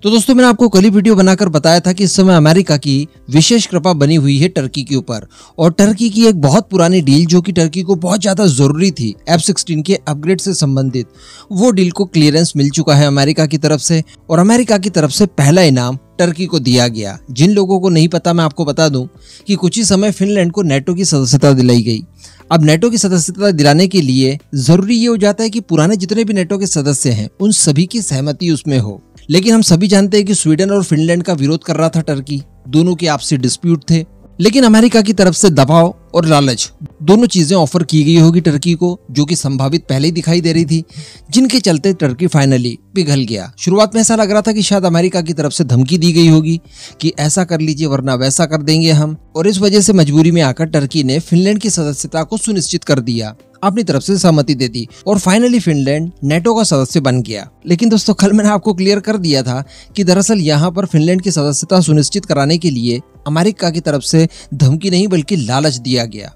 तो दोस्तों मैंने आपको कल ही वीडियो बनाकर बताया था कि इस समय अमेरिका की विशेष कृपा बनी हुई है टर्की के ऊपर और टर्की की एक बहुत पुरानी डील जो कि टर्की को बहुत ज्यादा जरूरी थी F-16 के अपग्रेड से संबंधित, वो डील को क्लियरेंस मिल चुका है अमेरिका की तरफ से और अमेरिका की तरफ से पहला इनाम टर्की को दिया गया। जिन लोगों को नहीं पता मैं आपको बता दूं कि कुछ ही समय फिनलैंड को नेटो की सदस्यता दिलाई गई। अब नेटो की सदस्यता दिलाने के लिए जरूरी ये हो जाता है कि पुराने जितने भी नेटो के सदस्य हैं उन सभी की सहमति उसमें हो। लेकिन हम सभी जानते हैं कि स्वीडन और फिनलैंड का विरोध कर रहा था टर्की, दोनों के आपसी डिस्प्यूट थे। लेकिन अमेरिका की तरफ से दबाव और लालच दोनों चीजें ऑफर की गई होगी टर्की को, जो कि संभावित पहले ही दिखाई दे रही थी, जिनके चलते टर्की फाइनली पिघल गया। शुरुआत में ऐसा लग रहा था कि शायद अमेरिका की तरफ से धमकी दी गई होगी कि ऐसा कर लीजिए वरना वैसा कर देंगे हम, और इस वजह से मजबूरी में आकर टर्की ने फिनलैंड की सदस्यता को सुनिश्चित कर दिया, अपनी तरफ से सहमति दे दी और फाइनली फिनलैंड नेटो का सदस्य बन गया। लेकिन दोस्तों कल मैंने आपको क्लियर कर दिया था कि दरअसल यहाँ पर फिनलैंड की सदस्यता सुनिश्चित कराने के लिए अमेरिका की तरफ से धमकी नहीं बल्कि लालच दिया गया,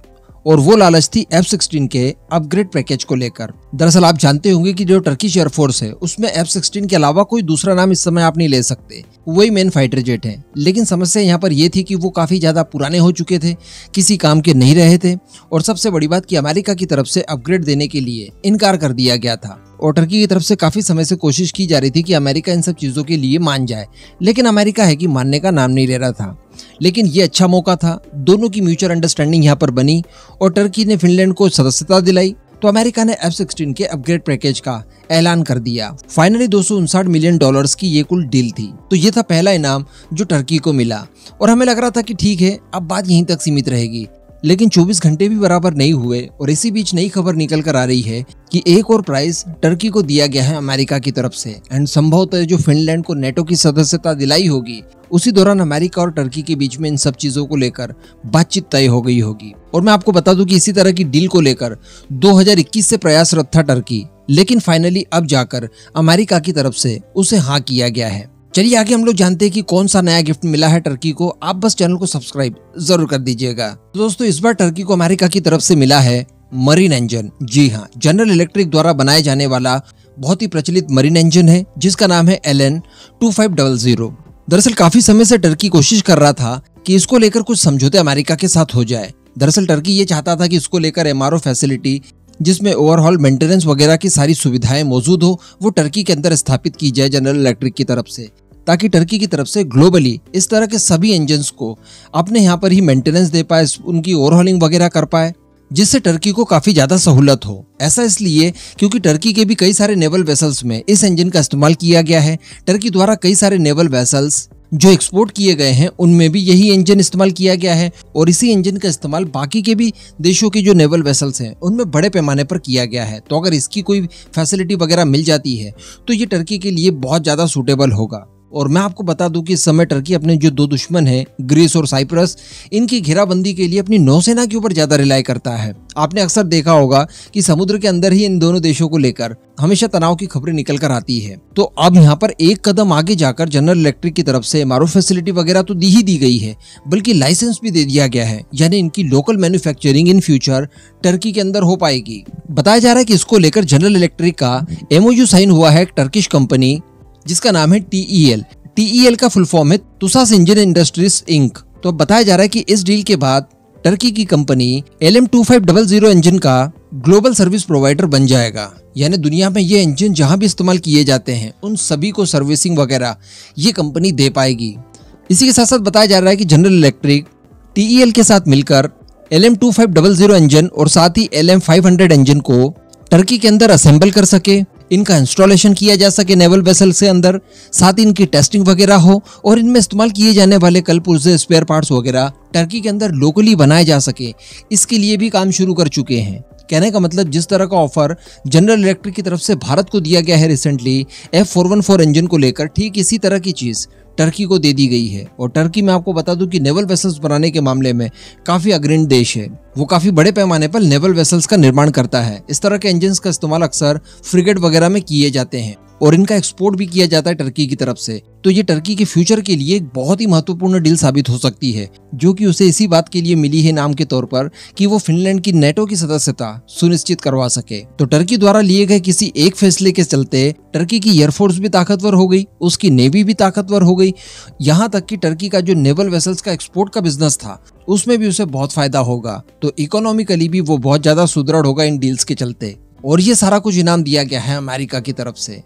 और वो लालच थी F-16 के अपग्रेड पैकेज को लेकर। दरअसल आप जानते होंगे कि जो टर्किश एयरफोर्स है उसमें F-16 के अलावा कोई दूसरा नाम इस समय आप नहीं ले सकते, वही मेन फाइटर जेट है। लेकिन समस्या यहाँ पर यह थी कि वो काफी ज्यादा पुराने हो चुके थे, किसी काम के नहीं रहे थे, और सबसे बड़ी बात कि अमेरिका की तरफ से अपग्रेड देने के लिए इनकार कर दिया गया था। और टर्की की तरफ से काफी समय से कोशिश की जा रही थी कि अमेरिका इन सब चीजों के लिए मान जाए, लेकिन अमेरिका है कि मानने का नाम नहीं ले रहा था। लेकिन ये अच्छा मौका था, दोनों की म्यूचुअल अंडरस्टैंडिंग यहाँ पर बनी और टर्की ने फिनलैंड को सदस्यता दिलाई, तो अमेरिका ने F-16 के अपग्रेड पैकेज का ऐलान कर दिया। फाइनली $259 मिलियन की ये कुल डील थी। तो ये था पहला इनाम जो टर्की को मिला और हमें लग रहा था कि ठीक है अब बात यहीं तक सीमित रहेगी। लेकिन 24 घंटे भी बराबर नहीं हुए और इसी बीच नई खबर निकल कर आ रही है कि एक और प्राइज टर्की को दिया गया है अमेरिका की तरफ से, एंड संभवतः जो फिनलैंड को नेटो की सदस्यता दिलाई होगी उसी दौरान अमेरिका और टर्की के बीच में इन सब चीजों को लेकर बातचीत तय हो गई होगी। और मैं आपको बता दूं कि इसी तरह की डील को लेकर 2021 से प्रयासरत था टर्की, लेकिन फाइनली अब जाकर अमेरिका की तरफ से उसे हाँ किया गया है। चलिए आगे हम लोग जानते हैं कि कौन सा नया गिफ्ट मिला है टर्की को। आप बस चैनल को सब्सक्राइब जरूर कर दीजिएगा। तो दोस्तों इस बार टर्की को अमेरिका की तरफ से मिला है मरीन इंजन। जी हाँ, जनरल इलेक्ट्रिक द्वारा बनाए जाने वाला बहुत ही प्रचलित मरीन इंजन है जिसका नाम है LN2500। दरअसल काफी समय से टर्की कोशिश कर रहा था कि इसको लेकर कुछ समझौते अमेरिका के साथ हो जाए। दरअसल टर्की ये चाहता था कि इसको लेकर MRO फैसिलिटी जिसमें ओवरहॉल मेंटेनेंस वगैरह की सारी सुविधाएं मौजूद हो वो टर्की के अंदर स्थापित की जाए जनरल इलेक्ट्रिक की तरफ से, ताकि टर्की की तरफ से ग्लोबली इस तरह के सभी इंजन्स को अपने यहाँ पर ही मेंटेनेंस दे पाए, उनकी ओवरहॉलिंग वगैरह कर पाए, जिससे टर्की को काफी ज्यादा सहूलत हो। ऐसा इसलिए क्योंकि टर्की के भी कई सारे नेवल वेसल्स में इस इंजन का इस्तेमाल किया गया है। टर्की द्वारा कई सारे नेवल वेसल्स जो एक्सपोर्ट किए गए हैं उनमें भी यही इंजन इस्तेमाल किया गया है और इसी इंजन का इस्तेमाल बाकी के भी देशों की जो नेवल वेसल्स हैं उनमें बड़े पैमाने पर किया गया है। तो अगर इसकी कोई फैसिलिटी वगैरह मिल जाती है तो ये टर्की के लिए बहुत ज्यादा सूटेबल होगा। और मैं आपको बता दूं कि इस समय टर्की अपने जो दो दुश्मन हैं ग्रीस और साइप्रस, इनकी घेराबंदी के लिए अपनी नौसेना के ऊपर ज्यादा रिलाई करता है। आपने अक्सर देखा होगा कि समुद्र के अंदर ही इन दोनों देशों को लेकर हमेशा तनाव की खबरें निकल कर आती है। तो अब यहाँ पर एक कदम आगे जाकर जनरल इलेक्ट्रिक की तरफ से MRO फैसिलिटी वगैरह तो दी गई है, बल्कि लाइसेंस भी दे दिया गया है, यानी इनकी local manufacturing in future Turkey के अंदर हो पाएगी। बताया जा रहा है कि इसको लेकर जनरल इलेक्ट्रिक का MOU साइन हुआ है एक टर्किश कंपनी जिसका नाम है TEL का फुल फॉर्म है तुसास इंजन इंडस्ट्रीज इंक। तो बताया जा रहा है कि इस डील के बाद टर्की की कंपनी LM2500 इंजन का ग्लोबल सर्विस प्रोवाइडर बन जाएगा, यानी दुनिया में ये इंजन जहां भी इस्तेमाल किए जाते हैं उन सभी को सर्विसिंग वगैरह ये कंपनी दे पाएगी। इसी के साथ साथ बताया जा रहा है कि जनरल इलेक्ट्रिक TEL के साथ मिलकर LM2500 इंजन और साथ ही LM500 इंजन को टर्की के अंदर असेंबल कर सके, इनका इंस्टॉलेशन किया जा सके नेवल वेसल से अंदर, साथ ही इनकी टेस्टिंग वगैरह हो और इनमें इस्तेमाल किए जाने वाले कल पुर्जे स्पेयर पार्ट्स वगैरह टर्की के अंदर लोकली बनाए जा सके, इसके लिए भी काम शुरू कर चुके हैं। कहने का मतलब जिस तरह का ऑफर जनरल इलेक्ट्रिक की तरफ से भारत को दिया गया है रिसेंटली F414 इंजन को लेकर, ठीक इसी तरह की चीज टर्की को दे दी गई है। और टर्की में आपको बता दूं कि नेवल वेसल्स बनाने के मामले में काफी अग्रणी देश है, वो काफी बड़े पैमाने पर नेवल वेसल्स का निर्माण करता है। इस तरह के इंजन्स का इस्तेमाल अक्सर फ्रिगेट वगैरह में किए जाते हैं। और इनका एक्सपोर्ट भी किया जाता है टर्की की तरफ से। तो ये टर्की के फ्यूचर के लिए एक बहुत ही महत्वपूर्ण डील साबित हो सकती है, जो कि उसे इसी बात के लिए मिली है नाम के तौर पर कि वो फिनलैंड की नेटो की सदस्यता सुनिश्चित करवा सके। तो टर्की द्वारा लिए गए किसी एक फैसले के चलते टर्की की एयरफोर्स भी ताकतवर हो गई, उसकी नेवी भी ताकतवर हो गई, यहाँ तक कि टर्की का जो नेवल वेसल्स का एक्सपोर्ट का बिजनेस था उसमें भी उसे बहुत फायदा होगा। तो इकोनॉमिकली भी वो बहुत ज्यादा सुदृढ़ होगा इन डील्स के चलते। और ये सारा कुछ इनाम दिया गया है अमेरिका की तरफ से।